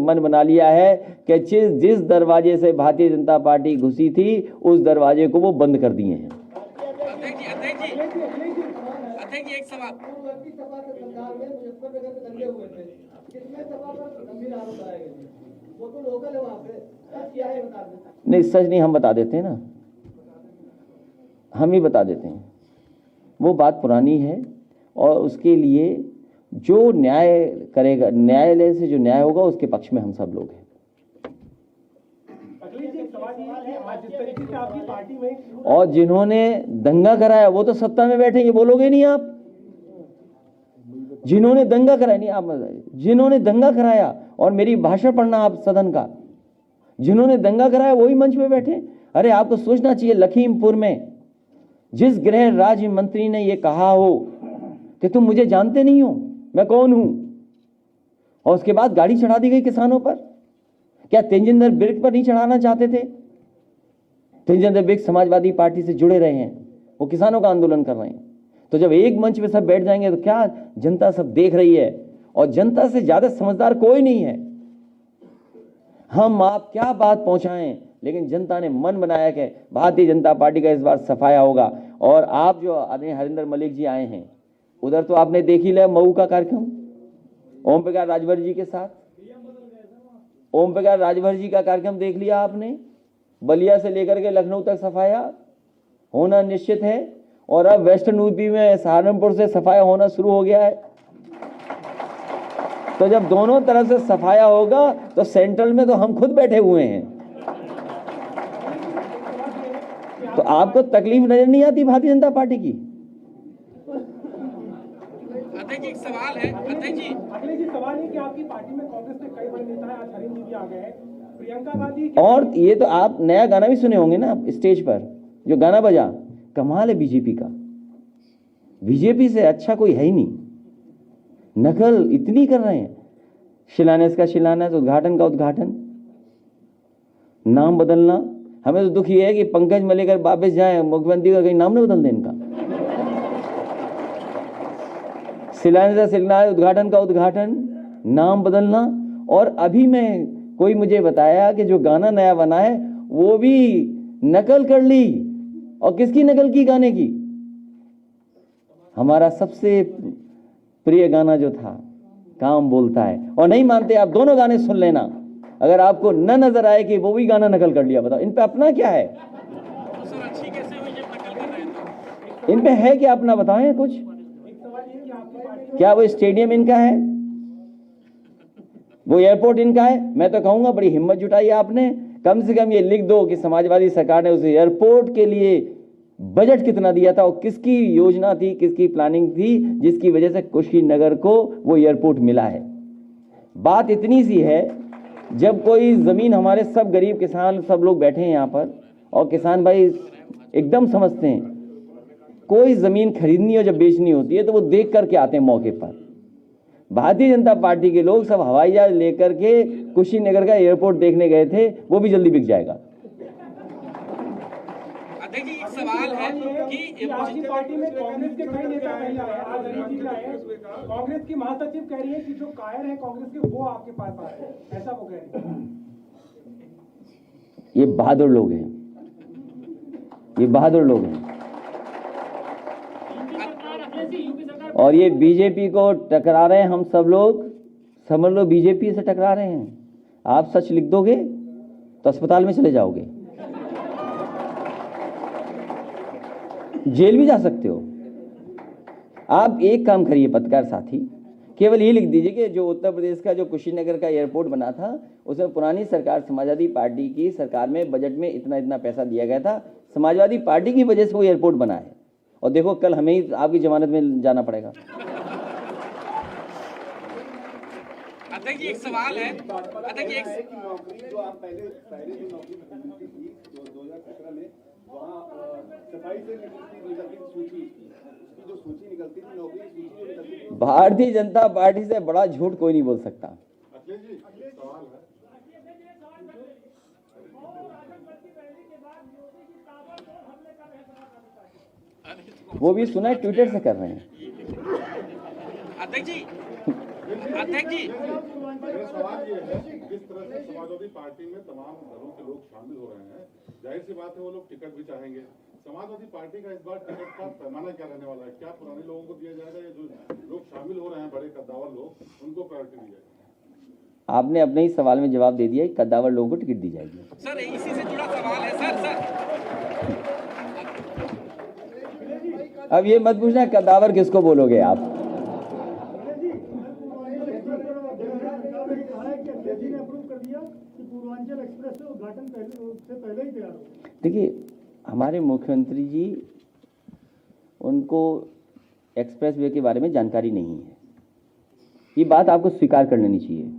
मन बना लिया है कि जिस दरवाजे से भारतीय जनता पार्टी घुसी थी उस दरवाजे को वो बंद कर दिए हैं। अध्यक्ष जी एक सवाल। नहीं, सच नहीं, हम बता देते हैं ना, हम ही बता देते हैं। वो बात पुरानी है और उसके लिए जो न्याय करेगा, न्यायालय से जो न्याय होगा उसके पक्ष में हम सब लोग हैं। और जिन्होंने दंगा कराया वो तो सत्ता में बैठे, ये बोलोगे नहीं आप? जिन्होंने दंगा कराया, नहीं आप, जिन्होंने दंगा कराया, और मेरी भाषण पढ़ना आप सदन का, जिन्होंने दंगा कराया वही मंच पे बैठे। अरे आपको सोचना चाहिए, लखीमपुर में जिस गृह राज्य मंत्री ने ये कहा हो कि तुम मुझे जानते नहीं हो, मैं कौन हूं, और उसके बाद गाड़ी चढ़ा दी गई किसानों पर। क्या तेजिंदर बिर्क पर नहीं चढ़ाना चाहते थे? तेजिंदर बिर्क समाजवादी पार्टी से जुड़े रहे हैं, वो किसानों का आंदोलन कर रहे हैं। तो जब एक मंच पे सब बैठ जाएंगे तो क्या जनता सब देख रही है, और जनता से ज्यादा समझदार कोई नहीं है। हम आप क्या बात पहुंचाएं, लेकिन जनता ने मन बनाया कि भारतीय जनता पार्टी का इस बार सफाया होगा। और आप जो हरिंदर मलिक जी आए हैं, उधर तो आपने देख ही लिया मऊ का कार्यक्रम ओम प्रकाश राजभर जी के साथ। ओम प्रकाश राजभर जी का कार्यक्रम देख लिया आपने। बलिया से लेकर के लखनऊ तक सफाया होना निश्चित है, और अब वेस्टर्न यूपी में सहारनपुर से सफाया होना शुरू हो गया है। तो जब दोनों तरफ से सफाया होगा तो सेंट्रल में तो हम खुद बैठे हुए हैं। तो आपको तकलीफ नजर नहीं आती भारतीय जनता पार्टी की? अध्यक्ष जी एक सवाल है। अध्यक्ष जी सवाल है कि आपकी पार्टी में कांग्रेस के कई बड़े नेता हैं, आज हरीश जी भी आ गए हैं, प्रियंका गांधी। और ये तो आप नया गाना भी सुने होंगे ना स्टेज पर, जो गाना बजा, कमाल है बीजेपी का। बीजेपी से अच्छा कोई है ही नहीं, नकल इतनी कर रहे हैं। शिलान्यास का शिलान्यास, उद्घाटन का उद्घाटन, नाम बदलना। हमें तो दुख ये है कि पंकज मलेकर वापस जाए, मुख्यमंत्री का कहीं नाम न बदल दें इनका। शिलान्यास का शिलान्यास, उद्घाटन का उद्घाटन, नाम बदलना। और अभी मैं कोई मुझे बताया कि जो गाना नया बना है वो भी नकल कर ली। और किसकी नकल की? गाने की। हमारा सबसे प्रिय गाना जो था, काम बोलता है। और नहीं मानते आप, दोनों गाने सुन लेना, अगर आपको न नजर आए कि वो भी गाना नकल कर लिया। बताओ इन पे अपना क्या है? सर अच्छी कैसे हुई जब नकल कर रहे थे? इन पे है क्या अपना? बताएं कुछ। क्या वो स्टेडियम इनका है? वो एयरपोर्ट इनका है? मैं तो कहूंगा बड़ी हिम्मत जुटाई आपने, कम से कम ये लिख दो कि समाजवादी सरकार ने उस एयरपोर्ट के लिए बजट कितना दिया था और किसकी योजना थी, किसकी प्लानिंग थी, जिसकी वजह से कुशीनगर को वो एयरपोर्ट मिला है। बात इतनी सी है, जब कोई जमीन, हमारे सब गरीब किसान सब लोग बैठे हैं यहाँ पर, और किसान भाई एकदम समझते हैं, कोई जमीन खरीदनी और जब बेचनी होती है तो वो देख करके आते हैं मौके पर। भारतीय जनता पार्टी के लोग सब हवाई जहाज लेकर के कुशीनगर का एयरपोर्ट देखने गए थे, वो भी जल्दी बिक जाएगा। अध्यक्ष जी एक सवाल है कि आपकी पार्टी में कांग्रेस के कई नेता पहले आए, आज हरीश जी आए हैं। कांग्रेस की महासचिव कह रही है कि जो कायर है कांग्रेस के वो आपके पास आए हैं, ऐसा वो कह रही है। ये बहादुर लोग हैं, ये बहादुर लोग हैं, और ये बीजेपी को टकरा रहे हैं। हम सब लोग समझ लो बीजेपी से टकरा रहे हैं। आप सच लिख दोगे तो अस्पताल में चले जाओगे, जेल भी जा सकते हो। आप एक काम करिए पत्रकार साथी, केवल ये लिख दीजिए कि जो उत्तर प्रदेश का जो कुशीनगर का एयरपोर्ट बना था उसमें पुरानी सरकार समाजवादी पार्टी की सरकार में बजट में इतना इतना पैसा दिया गया था, समाजवादी पार्टी की वजह से वो एयरपोर्ट बना है। और देखो कल हमें ही आपकी जमानत में जाना पड़ेगा। अध्यक्ष जी एक सवाल है। अध्यक्ष जी एक नौकरी जो आप पहले जो नौकरी मिलती थी 2017 में, वहाँ सफाई से निकलती सूची, उसकी जो सूची निकलती थी, नौकरी सूची जो निकलती थी। भारतीय जनता पार्टी से बड़ा झूठ कोई नहीं बोल सकता। वो भी सुना है, ट्विटर से कर रहे हैं। अध्यक्ष जी अध्यक्ष जी मेरा सवाल ये है कि जिस तरह से समाजवादी पार्टी में तमाम दलों के लोग शामिल हो रहे हैं, जाहिर सी बात है वो लोग टिकट भी चाहेंगे। समाजवादी पार्टी का इस बार टिकट का पैमाना क्या रहने वाला है? क्या पुराने लोगों को दिया जाएगा या जो लोग शामिल हो रहे हैं बड़े कद्दावर लोग, उनको प्रायोरिटी दी जाएगी? आपने अपने ही सवाल में जवाब दे दिया, कद्दावर लोगों को टिकट दी जाएगी। सर इसी से जुड़ा सवाल है सर अब ये मत पूछना कद्दावर किसको बोलोगे आप। देखिए, हमारे मुख्यमंत्री जी, उनको एक्सप्रेसवे के बारे में जानकारी नहीं है, ये बात आपको स्वीकार कर लेनी चाहिए।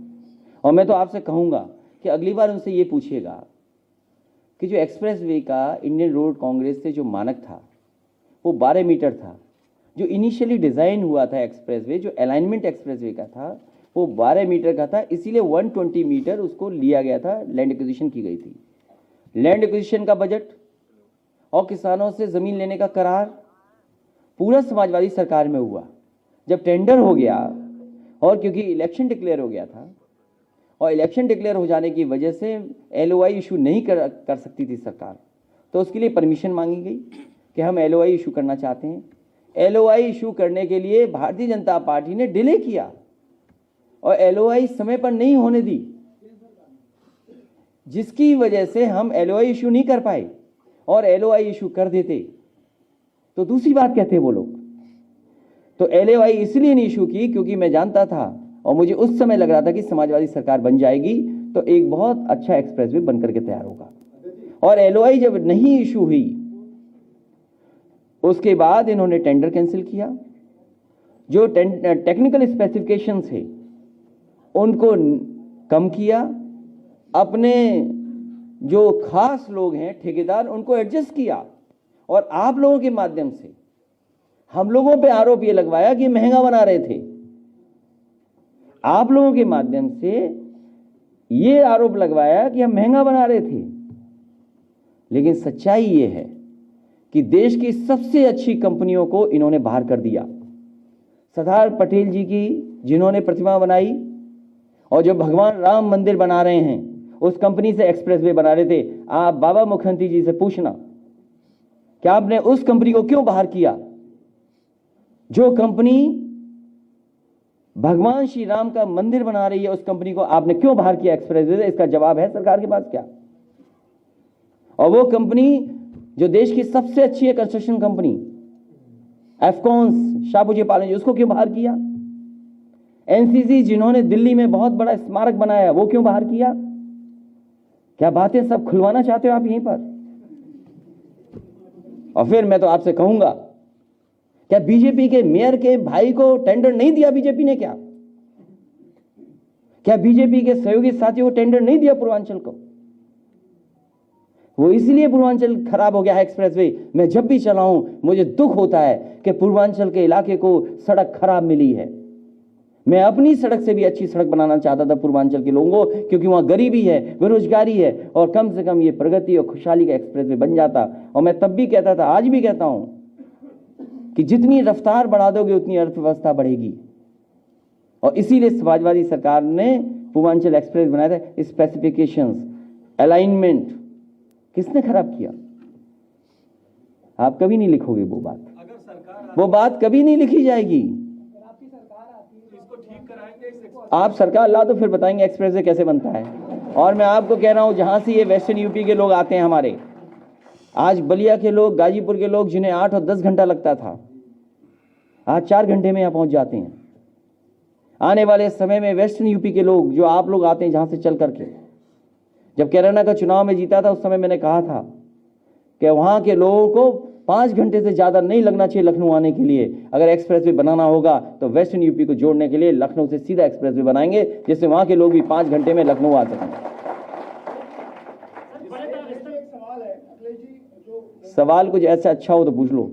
और मैं तो आपसे कहूँगा कि अगली बार उनसे ये पूछिएगा कि जो एक्सप्रेसवे का इंडियन रोड कांग्रेस से जो मानक था वो 12 मीटर था। जो इनिशियली डिज़ाइन हुआ था एक्सप्रेसवे, जो अलाइनमेंट एक्सप्रेसवे का था वो 12 मीटर का था, इसीलिए 120 मीटर उसको लिया गया था, लैंड एक्विजिशन की गई थी। लैंड एक्विजिशन का बजट और किसानों से ज़मीन लेने का करार पूरा समाजवादी सरकार में हुआ। जब टेंडर हो गया और क्योंकि इलेक्शन डिक्लेयर हो गया था और इलेक्शन डिक्लेयर हो जाने की वजह से LOI इशू नहीं कर सकती थी सरकार, तो उसके लिए परमिशन मांगी गई कि हम LOI इशू करना चाहते हैं। LOI इशू करने के लिए भारतीय जनता पार्टी ने डिले किया और LOI समय पर नहीं होने दी, जिसकी वजह से हम LOI इशू नहीं कर पाए। और LOI इशू कर देते तो दूसरी बात कहते वो लोग। तो LOI इसलिए नहीं इशू की क्योंकि मैं जानता था और मुझे उस समय लग रहा था कि समाजवादी सरकार बन जाएगी तो एक बहुत अच्छा एक्सप्रेसवे बनकर के तैयार होगा। और LOI जब नहीं इशू हुई उसके बाद इन्होंने टेंडर कैंसिल किया। जो टेक्निकल स्पेसिफिकेशंस है उनको कम किया, अपने जो खास लोग हैं ठेकेदार उनको एडजस्ट किया और आप लोगों के माध्यम से हम लोगों पे आरोप ये लगवाया कि महंगा बना रहे थे। आप लोगों के माध्यम से ये आरोप लगवाया कि हम महंगा बना रहे थे, लेकिन सच्चाई ये है कि देश की सबसे अच्छी कंपनियों को इन्होंने बाहर कर दिया। सरदार पटेल जी की जिन्होंने प्रतिमा बनाई और जो भगवान राम मंदिर बना रहे हैं उस कंपनी से एक्सप्रेसवे बना रहे थे। आप बाबा मुख्यमंत्री जी से पूछना कि आपने उस कंपनी को क्यों बाहर किया। जो कंपनी भगवान श्री राम का मंदिर बना रही है उस कंपनी को आपने क्यों बाहर किया एक्सप्रेसवे से? इसका जवाब है सरकार के पास क्या? और वो कंपनी जो देश की सबसे अच्छी है कंस्ट्रक्शन कंपनी एफकॉन्स शाहपुजी पालन जी, उसको क्यों बाहर किया? NCC जिन्होंने दिल्ली में बहुत बड़ा स्मारक बनाया वो क्यों बाहर किया? क्या बातें सब खुलवाना चाहते हो आप यहीं पर? और फिर मैं तो आपसे कहूंगा, क्या बीजेपी के मेयर के भाई को टेंडर नहीं दिया बीजेपी ने? क्या बीजेपी के सहयोगी साथियों को टेंडर नहीं दिया पूर्वांचल को? वो इसलिए पूर्वांचल खराब हो गया है एक्सप्रेसवे। मैं जब भी चला हूं मुझे दुख होता है कि पूर्वांचल के इलाके को सड़क खराब मिली है। मैं अपनी सड़क से भी अच्छी सड़क बनाना चाहता था पूर्वांचल के लोगों को, क्योंकि वहां गरीबी है, बेरोजगारी है और कम से कम ये प्रगति और खुशहाली का एक्सप्रेसवे बन जाता। और मैं तब भी कहता था, आज भी कहता हूं कि जितनी रफ्तार बढ़ा दोगे उतनी अर्थव्यवस्था बढ़ेगी। और इसीलिए समाजवादी सरकार ने पूर्वांचल एक्सप्रेस बनाया था। स्पेसिफिकेशंस, अलाइनमेंट किसने खराब किया? आप कभी नहीं लिखोगे वो बात, वो बात कभी नहीं लिखी जाएगी। आप सरकार ला तो फिर बताएंगे एक्सप्रेसवे कैसे बनता है। और मैं आपको कह रहा हूं, जहां से ये वेस्टर्न यूपी के लोग आते हैं हमारे, आज बलिया के लोग, गाजीपुर के लोग, जिन्हें 8 और 10 घंटा लगता था, आज 4 घंटे में यहां पहुंच जाते हैं। आने वाले समय में वेस्टर्न यूपी के लोग, जो आप लोग आते हैं जहां से चल करके, जब कैराना का चुनाव में जीता था उस समय मैंने कहा था कि वहां के लोगों को 5 घंटे से ज्यादा नहीं लगना चाहिए लखनऊ आने के लिए। अगर एक्सप्रेसवे बनाना होगा तो वेस्टर्न यूपी को जोड़ने के लिए लखनऊ से सीधा एक्सप्रेसवे बनाएंगे, जिससे वहां के लोग भी 5 घंटे में लखनऊ आ सकें। सवाल कुछ ऐसा अच्छा हो तो पूछ लो।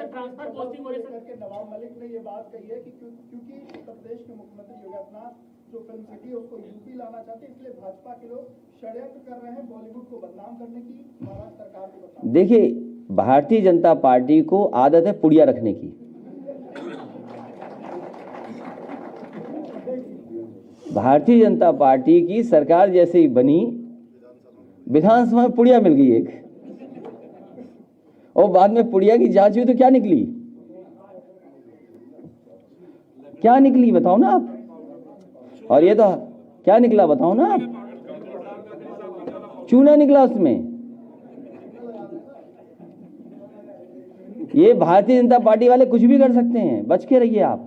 ट्रांसफर पोस्टिंग करके नवाब मलिक ने ये बात कही है कि क्योंकि उत्तर प्रदेश के मुख्यमंत्री योगी आदित्यनाथ जो फिल्म सिटी है उसको यूपी लाना चाहते हैं, इसलिए भाजपा के लोग षड्यंत्र कर रहे हैं बॉलीवुड को बदनाम करने की, महाराष्ट्र सरकार को बदनाम। देखिए, भारतीय जनता पार्टी को आदत है पुड़िया रखने की। भारतीय जनता पार्टी की सरकार जैसे ही बनी, विधानसभा में पुड़िया मिल गई एक, और बाद में पुड़िया की जांच हुई तो क्या निकली? क्या निकली बताओ ना आप। और ये तो क्या निकला बताओ ना आप, चूना निकला उसमें। ये भारतीय जनता पार्टी वाले कुछ भी कर सकते हैं, बच के रहिए आप।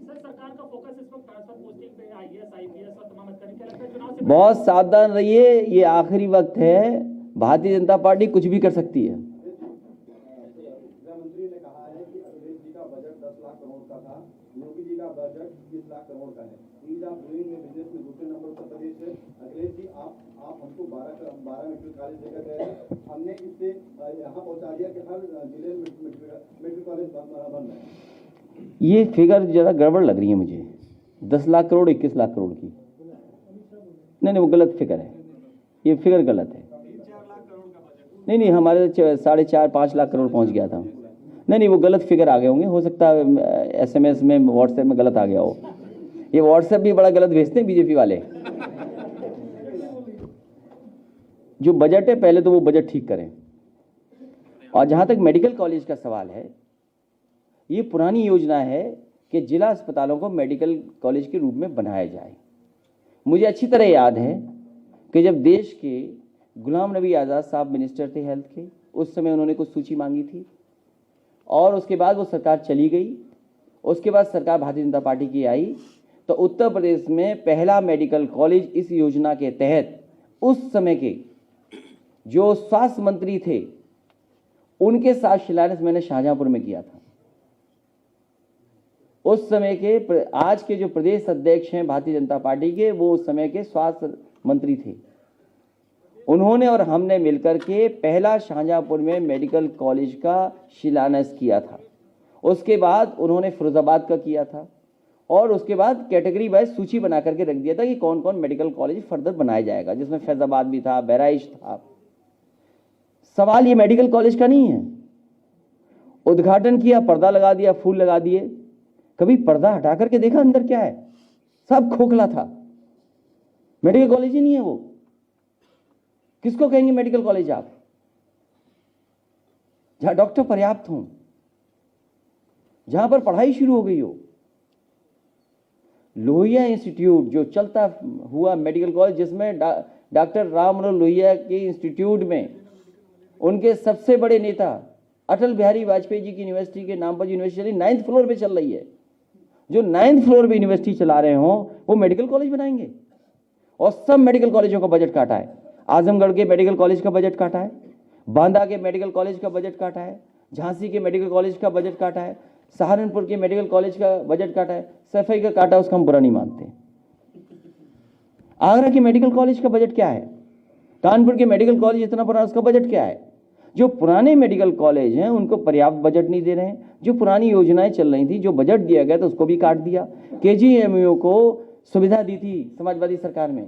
सरकार का फोकस इस वक्त ट्रांसफर पोस्टिंग पे, आईएएस आईपीएस और तमाम अधिकारी, क्या लगता है चुनाव से बहुत सावधान रहिए, ये आखिरी वक्त है। भारतीय जनता पार्टी कुछ भी कर सकती है। गृहमंत्री ने कहा है कि अखिलेश जी का बजट 10 लाख करोड़ का था, योगी जी का बजट 20 लाख करोड़ का है। ईज ऑफ डूइंग में बिजनेस में दूसरे नंबर उत्तर प्रदेश है। अखिलेश जी आप हमको 12 मेडिकल कॉलेज देकर गए, हमने इससे यहाँ पहुँचा दिया कि हर जिले में मेडिकल कॉलेज बन रहे हैं। ये फिगर जरा गड़बड़ लग रही है मुझे, 10 लाख करोड़ 21 लाख करोड़ की। नहीं वो गलत फिगर है, ये फिगर गलत है। नहीं हमारे 4.5-5 लाख करोड़ पहुंच गया था। नहीं वो गलत फिगर आ गए होंगे, हो सकता है SMS में व्हाट्सएप में गलत आ गया हो। ये व्हाट्सएप भी बड़ा गलत भेजते हैं बीजेपी वाले। जो बजट है पहले तो वो बजट ठीक करें। और जहां तक मेडिकल कॉलेज का सवाल है, ये पुरानी योजना है कि जिला अस्पतालों को मेडिकल कॉलेज के रूप में बनाया जाए। मुझे अच्छी तरह याद है कि जब देश के गुलाम नबी आज़ाद साहब मिनिस्टर थे हेल्थ के, उस समय उन्होंने कुछ सूची मांगी थी और उसके बाद वो सरकार चली गई। उसके बाद सरकार भारतीय जनता पार्टी की आई तो उत्तर प्रदेश में पहला मेडिकल कॉलेज इस योजना के तहत उस समय के जो स्वास्थ्य मंत्री थे उनके साथ शिलान्यास मैंने शाहजहांपुर में किया था। उस समय के आज के जो प्रदेश अध्यक्ष हैं भारतीय जनता पार्टी के, वो उस समय के स्वास्थ्य मंत्री थे। उन्होंने और हमने मिलकर के पहला शाहजहांपुर में मेडिकल कॉलेज का शिलान्यास किया था। उसके बाद उन्होंने फिरोजाबाद का किया था और उसके बाद कैटेगरी वाइज सूची बना करके रख दिया था कि कौन कौन मेडिकल कॉलेज फर्दर बनाया जाएगा, जिसमें फैजाबाद भी था, बहराइच था। सवाल ये मेडिकल कॉलेज का नहीं है। उद्घाटन किया, पर्दा लगा दिया, फूल लगा दिए, कभी पर्दा हटा करके देखा अंदर क्या है? सब खोखला था। मेडिकल कॉलेज ही नहीं है वो। किसको कहेंगे मेडिकल कॉलेज आप? जहां डॉक्टर पर्याप्त हों, जहां पर पढ़ाई शुरू हो गई हो। लोहिया इंस्टीट्यूट जो चलता हुआ मेडिकल कॉलेज, जिसमें डॉक्टर राम मनोहर लोहिया के इंस्टीट्यूट में उनके सबसे बड़े नेता अटल बिहारी वाजपेयी जी की यूनिवर्सिटी के नाम पर यूनिवर्सिटी 9th फ्लोर पे चल रही है। जो 9th फ्लोर पे यूनिवर्सिटी चला रहे हो वो मेडिकल कॉलेज बनाएंगे। और सब मेडिकल कॉलेजों का बजट काटा है। आजमगढ़ के मेडिकल कॉलेज का बजट काटा है, बांदा के मेडिकल कॉलेज का बजट काटा है, झांसी के मेडिकल कॉलेज का बजट काटा है, सहारनपुर के मेडिकल कॉलेज का बजट काटा है। सफाई का काटा, उसका हम बुरा नहीं मानते। आगरा के मेडिकल कॉलेज का बजट क्या है? कानपुर के मेडिकल कॉलेज इतना पुराना, उसका बजट क्या है? जो पुराने मेडिकल कॉलेज हैं उनको पर्याप्त बजट नहीं दे रहे हैं। जो पुरानी योजनाएं चल रही थी, जो बजट दिया गया था उसको भी काट दिया। KGMU को सुविधा दी थी समाजवादी सरकार में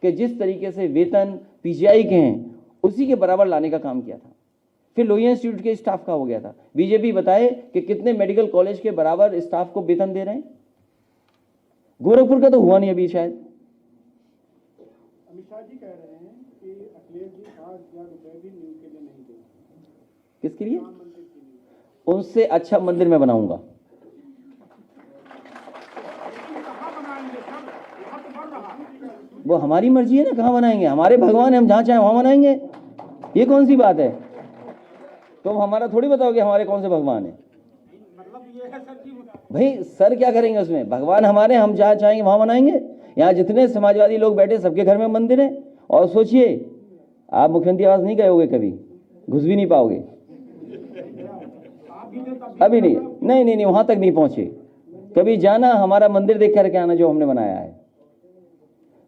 कि जिस तरीके से वेतन PGI के हैं उसी के बराबर लाने का काम किया था। फिर लोहिया इंस्टीट्यूट के स्टाफ का हो गया था। बीजेपी बताए कि कितने मेडिकल कॉलेज के बराबर स्टाफ को वेतन दे रहे हैं। गोरखपुर का तो हुआ नहीं अभी शायद। अमित शाह जी कह रहे हैं कि अखिलेश जी 8,000 रुपए भी न्यूज के लिए नहीं देंगे। किसके लिए? उनसे अच्छा मंदिर में बनाऊंगा। वो हमारी मर्जी है ना, कहाँ बनाएंगे? हमारे भगवान है, हम जहाँ चाहे वहां बनाएंगे। ये कौन सी बात है? तुम हमारा थोड़ी बताओगे हमारे कौन से भगवान है। भाई सर क्या करेंगे उसमें? भगवान हमारे, हम जहाँ चाहेंगे वहां बनाएंगे। यहाँ जितने समाजवादी लोग बैठे सबके घर में मंदिर है। और सोचिए, आप मुख्यमंत्री आवास नहीं गए होगे कभी, घुस भी नहीं पाओगे अभी। नहीं वहां तक नहीं पहुंचे। कभी जाना, हमारा मंदिर देख करके आना जो हमने बनाया है।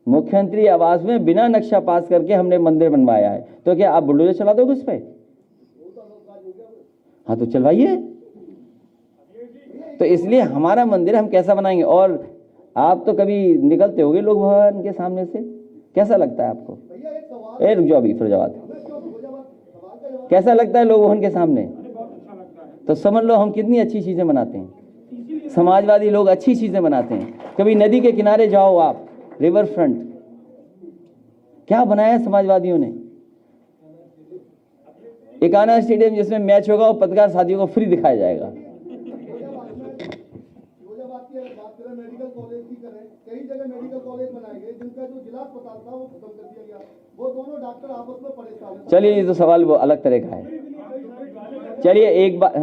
मुख्यमंत्री आवास में बिना नक्शा पास करके हमने मंदिर बनवाया है। तो क्या आप बुलडोजर चला दोगे उस पर? हाँ तो चलवाइए। तो इसलिए हमारा मंदिर हम कैसा बनाएंगे? और आप तो कभी निकलते होगे लोग भवन के सामने से, कैसा लगता है आपको? रुक जाओ अभी, फिरोजाबाद कैसा लगता है लोग भवन के सामने? तो समझ लो हम कितनी अच्छी चीजें बनाते हैं। समाजवादी लोग अच्छी चीजें बनाते हैं। कभी नदी के किनारे जाओ आप, रिवर फ्रंट क्या बनाया समाजवादियों ने? एकाना स्टेडियम जिसमें मैच होगा और पत्रकार साथियों को फ्री दिखाया जाएगा। मेडिकल कॉलेज की करें, कई जगह मेडिकल कॉलेज बनाए गए जिनका जो जिला अस्पताल था वो खत्म कर दिया गया। वो दोनों डॉक्टर आपस में परेशान हैं। चलिए ये तो सवाल वो अलग तरह का है। चलिए एक बात,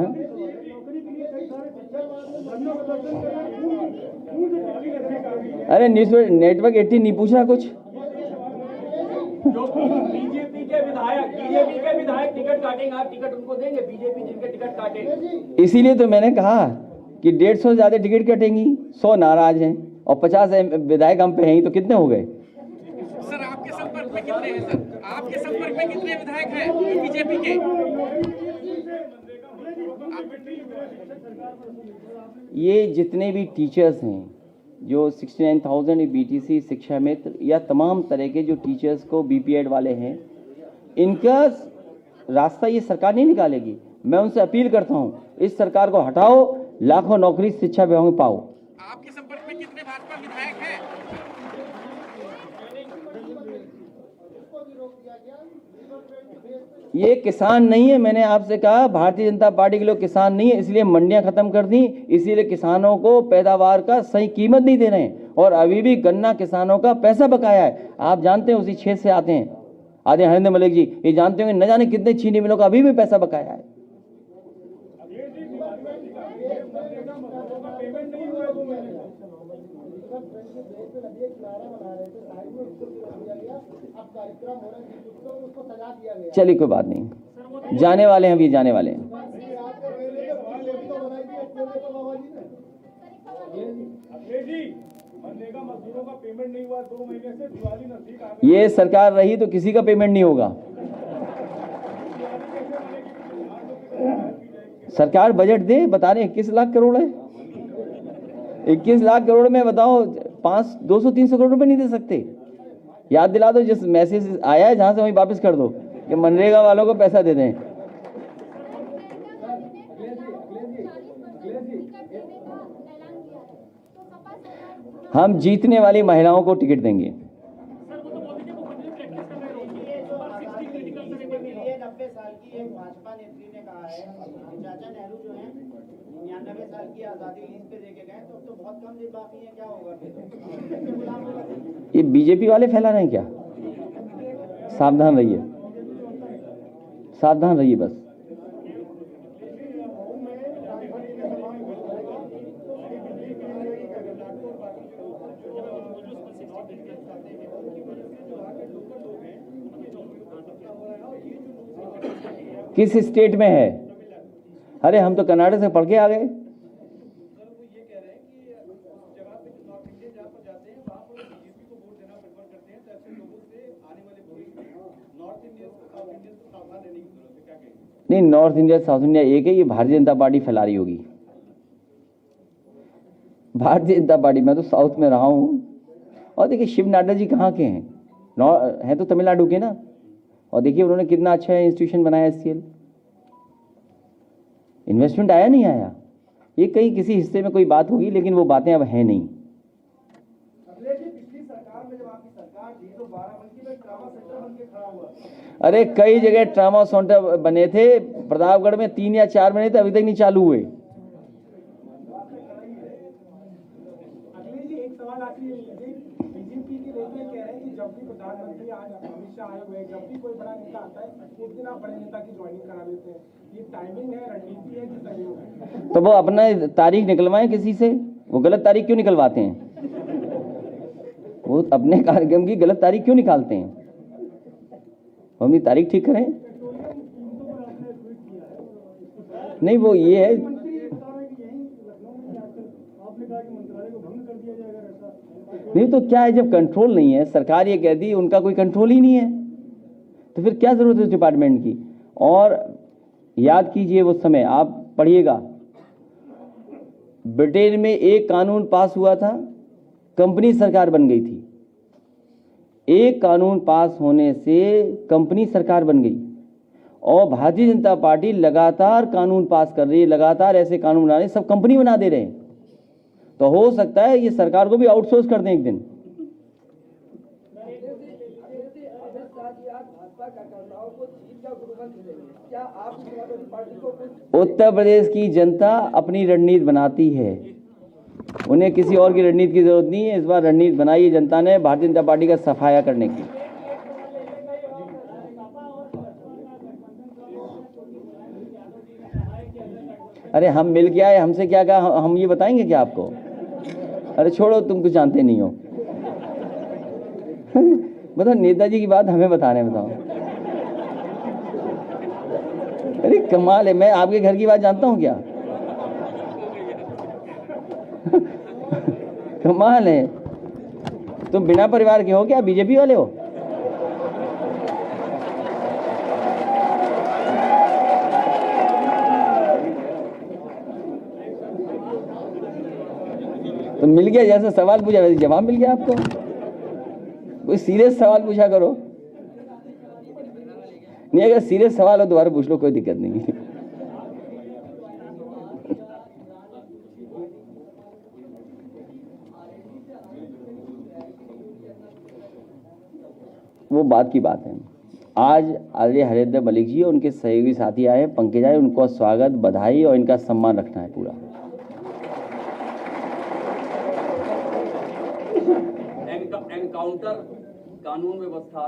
अरे न्यूज़ नेटवर्क 18 नहीं पूछ रहा कुछ। बीजेपी के विधायक टिकट काटेंगे, आप टिकट उनको देंगे? बीजेपी जिनके टिकट काटे, इसीलिए तो मैंने कहा कि 150 से ज्यादा टिकट कटेंगी, 100 नाराज हैं और 50 विधायक हम पे हैं, तो कितने हो गए? सर आपके संपर्क में कितने हैं? सर आपके संपर्क में कितने विधायक हैं बीजेपी के? ये जितने भी टीचर्स हैं, जो 69,000 बीटीसी शिक्षा मित्र या तमाम तरह के जो टीचर्स को बीपीएड वाले हैं, इनका रास्ता ये सरकार नहीं निकालेगी। मैं उनसे अपील करता हूँ, इस सरकार को हटाओ, लाखों नौकरी शिक्षा विभाग में पाओ। आपके संपर्क में कितने भाजपा विधायक हैं? ये किसान नहीं है, मैंने आपसे कहा भारतीय जनता पार्टी के लोग किसान नहीं है, इसलिए मंडियां खत्म कर दी, इसीलिए किसानों को पैदावार का सही कीमत नहीं दे रहे हैं और अभी भी गन्ना किसानों का पैसा बकाया है। आप जानते हैं, उसी क्षेत्र से आते हैं आदि हरिंद्र मलिक जी, ये जानते होंगे न जाने कितने चीनी मिलों का अभी भी पैसा बकाया है। चलिए कोई बात नहीं, जाने वाले हैं, अभी जाने वाले हैं। ये सरकार रही तो किसी का पेमेंट नहीं होगा। सरकार बजट दे, बता रहे 21 लाख करोड़ है। 21 लाख करोड़ में बताओ 200-300 करोड़ रुपए नहीं दे सकते। याद दिला दो, जिस मैसेज आया है जहां से वहीं वापस कर दो कि मनरेगा वालों को पैसा दे दें। हम जीतने वाली महिलाओं को टिकट देंगे। 90 साल की एक भाजपा नेत्री ने कहा है कि चाचा नेहरू जो है 99 साल की आजादी लीज पे देके गए, तो बहुत कम दिन बाकी है, क्या होगा फिर? ये बीजेपी वाले फैला रहे हैं क्या? सावधान रहिए, सावधान रहिए बस। किस स्टेट में है? अरे हम तो कर्नाटक से पढ़ के आ गए। नहीं, नॉर्थ इंडिया साउथ इंडिया एक है, ये भारतीय जनता पार्टी फैला रही होगी। भारतीय जनता पार्टी, मैं तो साउथ में रहा हूं। और देखिए शिव नाडा जी कहाँ के हैं? हैं तो तमिलनाडु के ना। और देखिए उन्होंने कितना अच्छा इंस्टीट्यूशन बनाया एससीएल। इन्वेस्टमेंट आया नहीं आया, ये कहीं किसी हिस्से में कोई बात होगी, लेकिन वो बातें अब हैं नहीं। पिछली सरकार में जब आपकी सरकार थी तो बाराबंकी में ट्रामा सेंटर बन के खड़ा हुआ। अरे कई जगह ट्रामा सेंटर बने थे, प्रतापगढ़ में 3 या 4 बने थे, अभी तक नहीं चालू हुए। अखिलेश जी, एक सवाल आखिरी बीजेपी के नेता कह रहे हैं कि जब भी प्रधानमंत्री आज अमित शाह आए हुए, जब भी कोई बड़ा नेता आता है उस दिन आप बड़े नेता की ज्वाइनिंग करा देते हैं। ये टाइमिंग है, रणनीति है कि सहयोग है? तो वो अपना तारीख निकलवाएं किसी से। वो गलत तारीख क्यों निकलवाते हैं? वो अपने कार्यक्रम की गलत तारीख क्यों निकालते हैं? वो अपनी तारीख ठीक करें। नहीं, वो ये है, नहीं तो क्या है, जब कंट्रोल नहीं है, सरकार ये कहती है उनका कोई कंट्रोल ही नहीं है, तो फिर क्या जरूरत है उस डिपार्टमेंट की? और याद कीजिए वो समय, आप पढ़िएगा, ब्रिटेन में एक कानून पास हुआ था, कंपनी सरकार बन गई थी। एक कानून पास होने से कंपनी सरकार बन गई। और भारतीय जनता पार्टी लगातार कानून पास कर रही है, लगातार ऐसे कानून बना रही है, सब कंपनी बना दे रहे हैं। तो हो सकता है ये सरकार को भी आउटसोर्स कर दें एक दिन। कहा कि आज भाजपा कार्यकर्ताओं को जीत का गुरुमंत्र देंगे, क्या आप समाजवादी पार्टी को कुछ? उत्तर प्रदेश की जनता अपनी रणनीति बनाती है, उन्हें किसी और की रणनीति की जरूरत नहीं है। इस बार रणनीति बनाई है जनता ने भारतीय जनता पार्टी का सफाया करने की। अरे हम मिल के आए, हमसे क्या कहा, हम ये बताएंगे क्या आपको? अरे छोड़ो, तुम कुछ जानते नहीं हो। बताओ, नेताजी की बात हमें बता रहे हैं, बताओ। अरे कमाल है, मैं आपके घर की बात जानता हूँ क्या? कमाल है, तुम बिना परिवार के हो क्या? बीजेपी वाले हो? तो मिल गया, जैसे सवाल पूछा वैसे जवाब मिल गया आपको। कोई सीरियस सवाल पूछा करो। नहीं, अगर सीरियस सवाल हो दोबारा पूछ लो, कोई दिक्कत नहीं। वो बात की बात है। आज आदरणीय हरेंद्र मलिक जी और उनके सहयोगी साथी आए, पंकज आए, उनको स्वागत, बधाई और इनका सम्मान रखना है पूरा। एनकाउंटर, कानून व्यवस्था,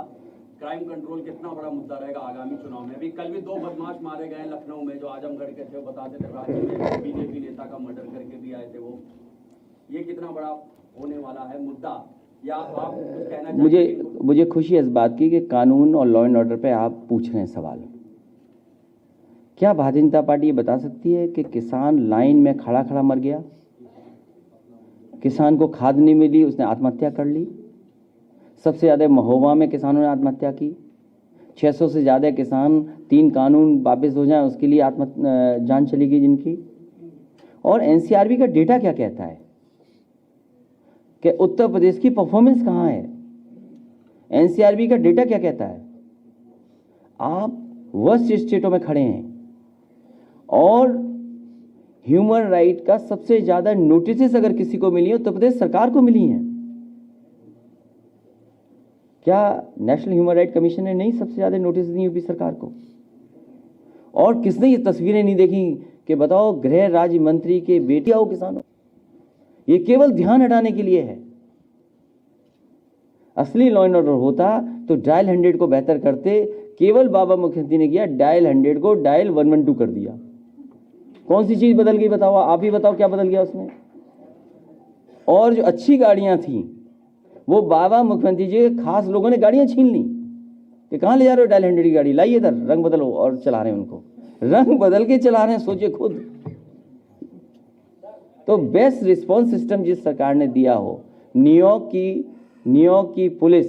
क्राइम कंट्रोल कितना बड़ा मुद्दा रहेगा आगामी चुनाव में? अभी कल भी 2 बदमाश मारे गए लखनऊ में, जो आजमगढ़ के थे, बताते थे राज्य में बीजेपी नेता का मर्डर करके भी आए थे वो। ये कितना बड़ा होने वाला है मुद्दा, या आप कुछ कहना चाहेंगे? मुझे खुशी है इस बात की कि कानून और लॉ एंड ऑर्डर पे आप पूछ रहे हैं सवाल। क्या भारतीय जनता पार्टी ये बता सकती है कि किसान लाइन में खड़ा खड़ा मर गया, किसान को खाद नहीं मिली, उसने आत्महत्या कर ली? सबसे ज़्यादा महोबा में किसानों ने आत्महत्या की। 600 से ज़्यादा किसान, 3 कानून वापस हो जाएं उसके लिए जान चली गई जिनकी। और एनसीआरबी का डेटा क्या कहता है कि उत्तर प्रदेश की परफॉर्मेंस कहाँ है? एनसीआरबी का डेटा क्या कहता है? आप वर्स्ट स्टेटों में खड़े हैं और ह्यूमन राइट का सबसे ज्यादा नोटिस अगर किसी को मिली है उत्तर प्रदेश सरकार को मिली है। क्या नेशनल ह्यूमन राइट कमीशन ने नहीं सबसे ज्यादा नोटिस दी यूपी सरकार को? और किसने ये तस्वीरें नहीं देखी कि बताओ गृह राज्य मंत्री के बेटी आओ किसानों? ये केवल ध्यान हटाने के लिए है। असली लॉ एंड ऑर्डर होता तो डायल 100 को बेहतर करते। केवल बाबा मुख्यमंत्री ने किया, डायल 100 को डायल 112 कर दिया। कौन सी चीज बदल गई बताओ? आप ही बताओ क्या बदल गया उसमें? और जो अच्छी गाड़ियां थी वो बाबा मुख्यमंत्री जी के खास लोगों ने गाड़ियां छीन ली कि कहां ले जा रहे हो डायल 100 की गाड़ी, लाइए इधर, रंग बदलो, और चला रहे हैं उनको, रंग बदल के चला रहे हैं, सोचिए खुद। तो बेस्ट रिस्पॉन्स सिस्टम जिस सरकार ने दिया हो, न्यूयॉर्क की पुलिस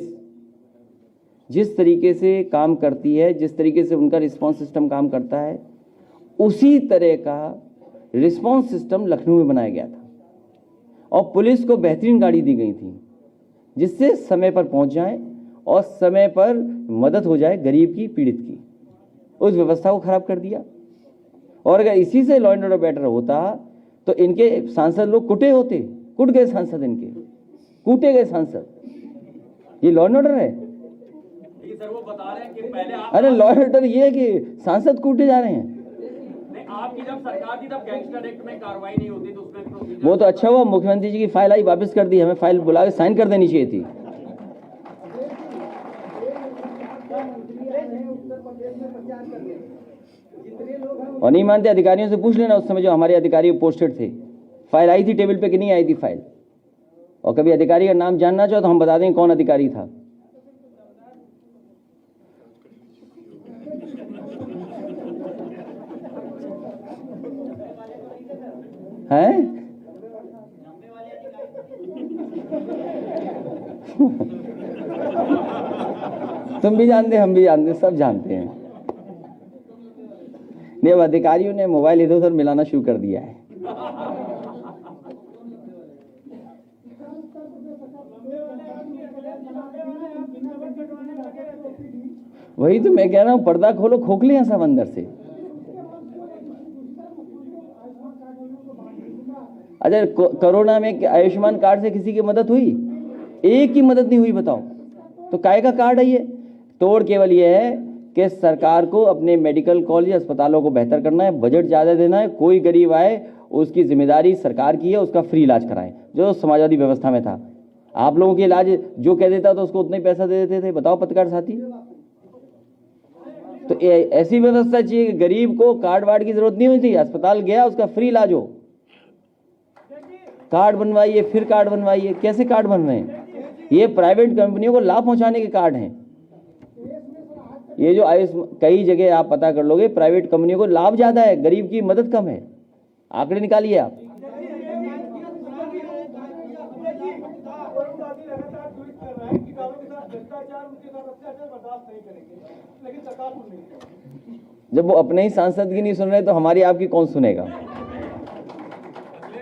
जिस तरीके से काम करती है, जिस तरीके से उनका रिस्पॉन्स सिस्टम काम करता है, उसी तरह का रिस्पॉन्स सिस्टम लखनऊ में बनाया गया था। और पुलिस को बेहतरीन गाड़ी दी गई थी जिससे समय पर पहुंच जाए और समय पर मदद हो जाए गरीब की, पीड़ित की। उस व्यवस्था को खराब कर दिया। और अगर इसी से लॉ एंड ऑर्डर बेटर होता तो इनके सांसद लोग कुटे होते, कुट गए सांसद, इनके कूटे गए सांसद। ये लॉ एंड ऑर्डर है? सर वो बता रहे हैं कि पहले आप, अरे लॉ एंड ऑर्डर ये है कि सांसद कूटे जा रहे हैं। आपकी जब सरकार थी तब गैंगस्टर एक्ट में कार्रवाई नहीं होती तो उसमें प्रोसीजर। वो तो अच्छा हुआ मुख्यमंत्री जी की फाइल आई, वापस कर दी। हमें फाइल बुला के साइन कर देनी चाहिए थी। और नहीं मानते अधिकारियों से पूछ लेना, उस समय जो हमारे अधिकारी पोस्टेड थे, फाइल आई थी टेबल पे कि नहीं आई थी फाइल। और कभी अधिकारी का नाम जानना चाहो तो हम बता देंगे कौन अधिकारी था। हैं? तुम भी जानते, हम भी जानते, सब जानते हैं। नहीं, अब अधिकारियों ने मोबाइल इधर उधर मिलाना शुरू कर दिया है। वही तो मैं कह रहा हूं, पर्दा खोलो, खोखले हैं सब अंदर से। अच्छा, कोरोना में आयुष्मान कार्ड से किसी की मदद हुई? एक की मदद नहीं हुई, बताओ। तो काय का कार्ड है ये? तोड़ केवल ये है कि सरकार को अपने मेडिकल कॉलेज अस्पतालों को बेहतर करना है, बजट ज़्यादा देना है, कोई गरीब आए उसकी जिम्मेदारी सरकार की है, उसका फ्री इलाज कराएं, जो समाजवादी व्यवस्था में था। आप लोगों के इलाज जो कह देता तो उसको उतना ही पैसा दे देते थे। बताओ पत्रकार साथी। तो ऐसी व्यवस्था चाहिए कि गरीब को कार्ड वार्ड की जरूरत नहीं होती, अस्पताल गया उसका फ्री इलाज हो। कार्ड बनवाइए फिर कार्ड बनवाइए, कैसे कार्ड बन रहे हैं? ये प्राइवेट कंपनियों को लाभ पहुंचाने के कार्ड हैं। ये जो कई जगह आप पता कर लोगे, प्राइवेट कंपनियों को लाभ ज्यादा है, गरीब की मदद कम है। आंकड़े निकालिए आप। जब वो अपने ही सांसद की नहीं सुन रहे तो हमारी आपकी कौन सुनेगा? अखिलेश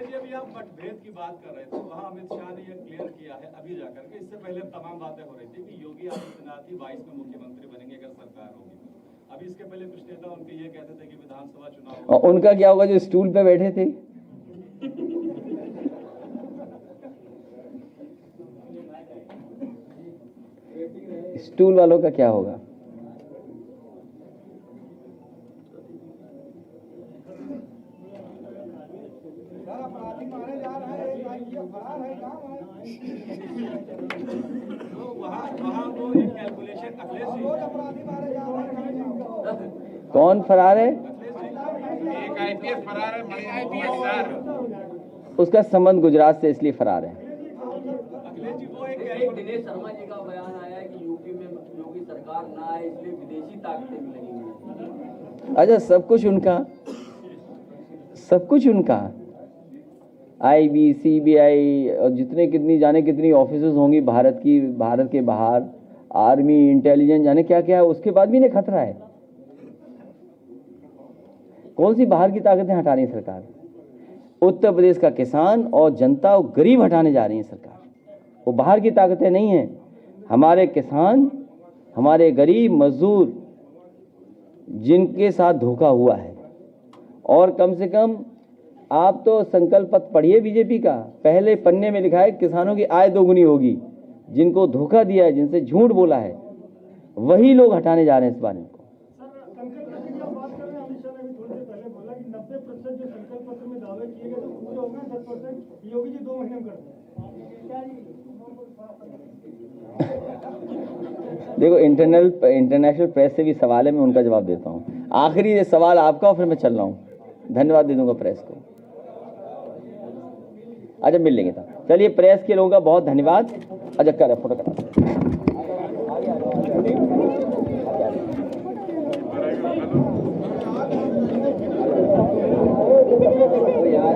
जी, अभी आप मतभेद की बात कर रहे थे, वहाँ अमित शाह ने यह क्लियर किया है अभी जाकर के, इससे पहले तमाम बातें हो रही थी कि योगी आदित्यनाथ ही 22 में मुख्यमंत्री बनेंगे अगर सरकार होगी। अभी इसके पहले कुछ नेता उनके ये कहते थे कि विधानसभा चुनाव, और उनका क्या होगा जो स्टूल पे बैठे थे? स्टूल वालों का क्या होगा? वहाँ वो एक कैलकुलेशन, अखिलेश जी कौन फरार है? एक आईपीएस फरार है, उसका संबंध गुजरात से, इसलिए फरार है। अखिलेश जी वो एक दिनेश शर्मा जी का बयान आया है कि यूपी में योगी सरकार ना आए इसलिए विदेशी ताकतें मिलेंगी। अच्छा, सब कुछ उनका आईबी, सीबीआई और जितने कितनी जाने कितनी ऑफिसर्स होंगी भारत के बाहर, आर्मी, इंटेलिजेंस, जाने क्या क्या है, उसके बाद भी नहीं खतरा है। कौन सी बाहर की ताकतें हटा रही है सरकार? उत्तर प्रदेश का किसान और जनता और गरीब हटाने जा रही है सरकार। वो बाहर की ताकतें नहीं है, हमारे किसान, हमारे गरीब मजदूर जिनके साथ धोखा हुआ है। और कम से कम आप तो संकल्प पत्र पढ़िए बीजेपी का, पहले पन्ने में लिखा है किसानों की आय दोगुनी होगी। जिनको धोखा दिया है, जिनसे झूठ बोला है, वही लोग हटाने जा रहे हैं इस बारे में। संकल्प पत्र की आप बात कर रहे हैं, अमित शाह ने अभी थोड़ी देर पहले बोला कि 90% जो संकल्प पत्र में दावे किए गए तो पूरे हो गए, 10% योगी जी 2 महीने में कर दें। देखो, इंटरनेशनल प्रेस से भी सवाल है, मैं उनका जवाब देता हूँ। आखिरी सवाल आपका और फिर मैं चल रहा हूँ। धन्यवाद दे दूंगा प्रेस को। अच्छा, मिल लेंगे तब। चलिए, प्रेस के लोगों का बहुत धन्यवाद। अच्छा, कर फोटो करा। यार